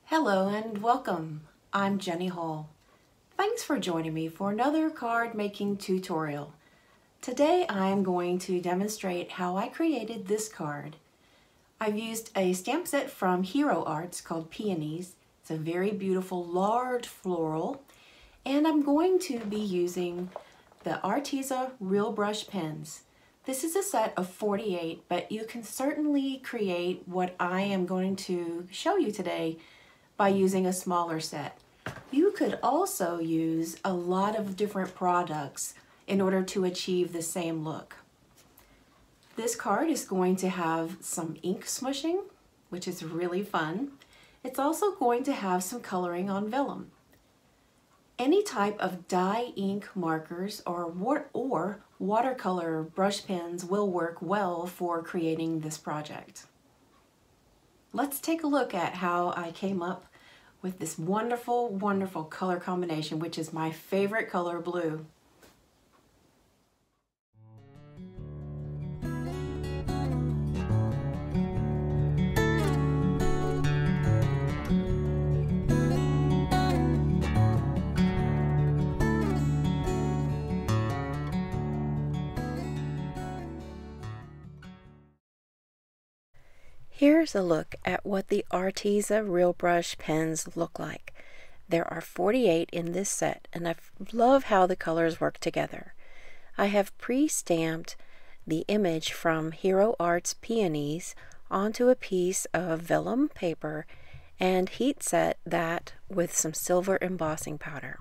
Hello and welcome. I'm Jenny Hall. Thanks for joining me for another card making tutorial. Today I'm going to demonstrate how I created this card. I've used a stamp set from Hero Arts called Peonies. It's a very beautiful large floral, and I'm going to be using the Arteza Real Brush pens. This is a set of 48, but you can certainly create what I am going to show you today by using a smaller set. You could also use a lot of different products in order to achieve the same look. This card is going to have some ink smooshing, which is really fun. It's also going to have some coloring on vellum. Any type of dye ink markers or watercolor brush pens will work well for creating this project. Let's take a look at how I came up with this wonderful, wonderful color combination, which is my favorite color, blue. Here's a look at what the Arteza Real Brush pens look like. There are 48 in this set, and I love how the colors work together. I have pre-stamped the image from Hero Arts Peonies onto a piece of vellum paper and heat set that with some silver embossing powder.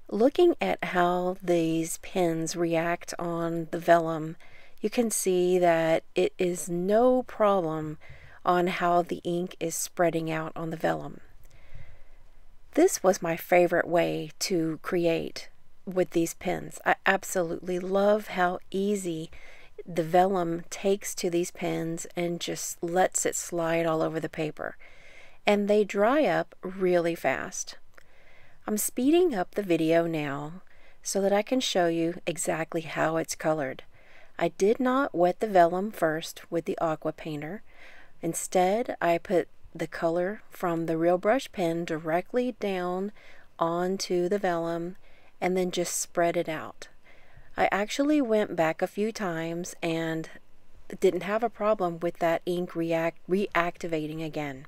Looking at how these pens react on the vellum, you can see that it is no problem on how the ink is spreading out on the vellum. This was my favorite way to create with these pens. I absolutely love how easy the vellum takes to these pens and just lets it slide all over the paper. And they dry up really fast. I'm speeding up the video now so that I can show you exactly how it's colored. I did not wet the vellum first with the aqua painter. Instead, I put the color from the Real Brush pen directly down onto the vellum and then just spread it out. I actually went back a few times and didn't have a problem with that ink reactivating again.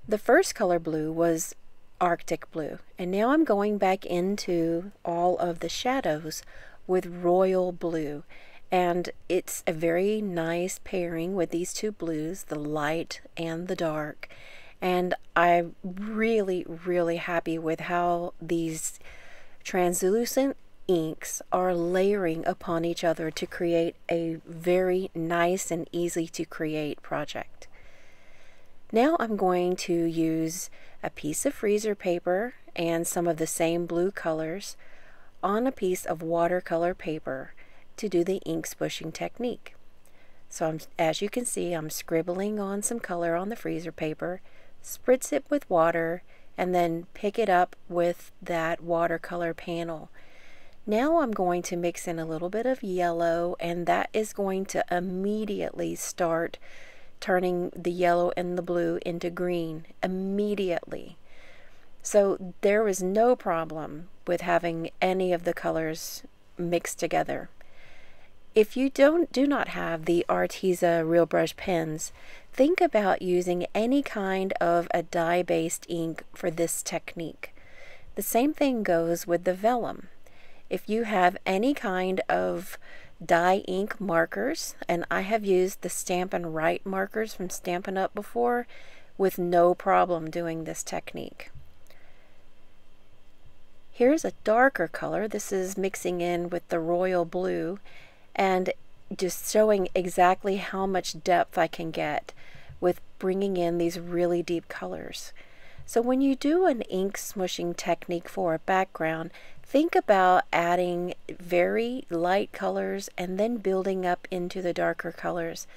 The first color blue was Arctic blue, and now I'm going back into all of the shadows with royal blue, and it's a very nice pairing with these two blues, the light and the dark, and I'm really happy with how these translucent inks are layering upon each other to create a very nice and easy to create project. Now I'm going to use a piece of freezer paper and some of the same blue colors on a piece of watercolor paper to do the ink smooshing technique. So as you can see, I'm scribbling on some color on the freezer paper, spritz it with water, and then pick it up with that watercolor panel. Now I'm going to mix in a little bit of yellow, and that is going to immediately start turning the yellow and the blue into green immediately. So there was no problem with having any of the colors mixed together. If you do not have the Arteza Real Brush pens, think about using any kind of a dye-based ink for this technique. The same thing goes with the vellum. If you have any kind of dye ink markers, and I have used the Stampin' Right markers from Stampin' Up! Before with no problem doing this technique. Here's a darker color. This is mixing in with the royal blue and just showing exactly how much depth I can get with bringing in these really deep colors. So when you do an ink smooshing technique for a background, think about adding very light colors and then building up into the darker colors.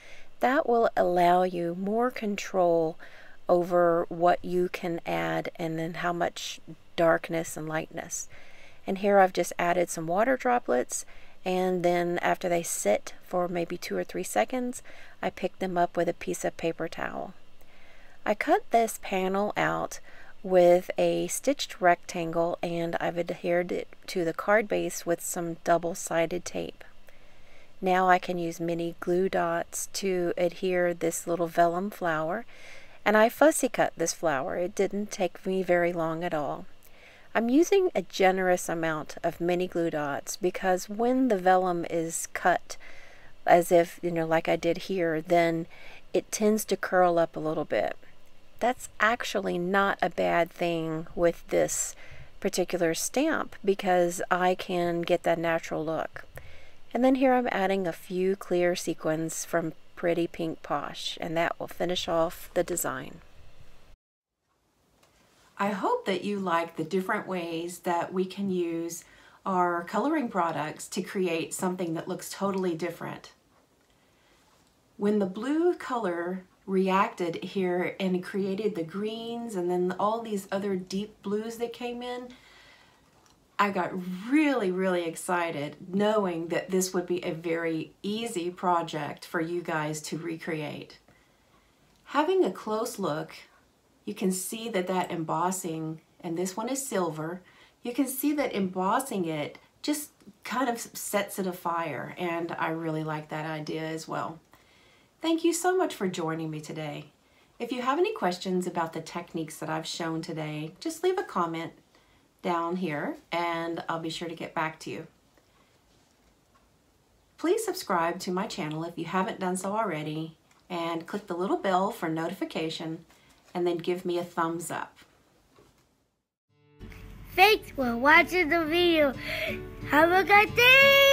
That will allow you more control over what you can add and then how much darkness and lightness. And here I've just added some water droplets, and then after they sit for maybe 2 or 3 seconds, I pick them up with a piece of paper towel. I cut this panel out with a stitched rectangle, and I've adhered it to the card base with some double-sided tape. Now I can use mini glue dots to adhere this little vellum flower, and I fussy cut this flower. It didn't take me very long at all. I'm using a generous amount of mini glue dots because when the vellum is cut, as if, like I did here, then it tends to curl up a little bit. That's actually not a bad thing with this particular stamp because I can get that natural look. And then here I'm adding a few clear sequins from Pretty Pink Posh, and that will finish off the design. I hope that you like the different ways that we can use our coloring products to create something that looks totally different. When the blue color reacted here and created the greens and then all these other deep blues that came in, I got really excited knowing that this would be a very easy project for you guys to recreate. Having a close look, you can see that embossing, and this one is silver, you can see that embossing it just kind of sets it afire, and I really like that idea as well. Thank you so much for joining me today. If you have any questions about the techniques that I've shown today, just leave a comment down here and I'll be sure to get back to you. Please subscribe to my channel if you haven't done so already, and click the little bell for notification, and then give me a thumbs up. Thanks for watching the video. Have a good day!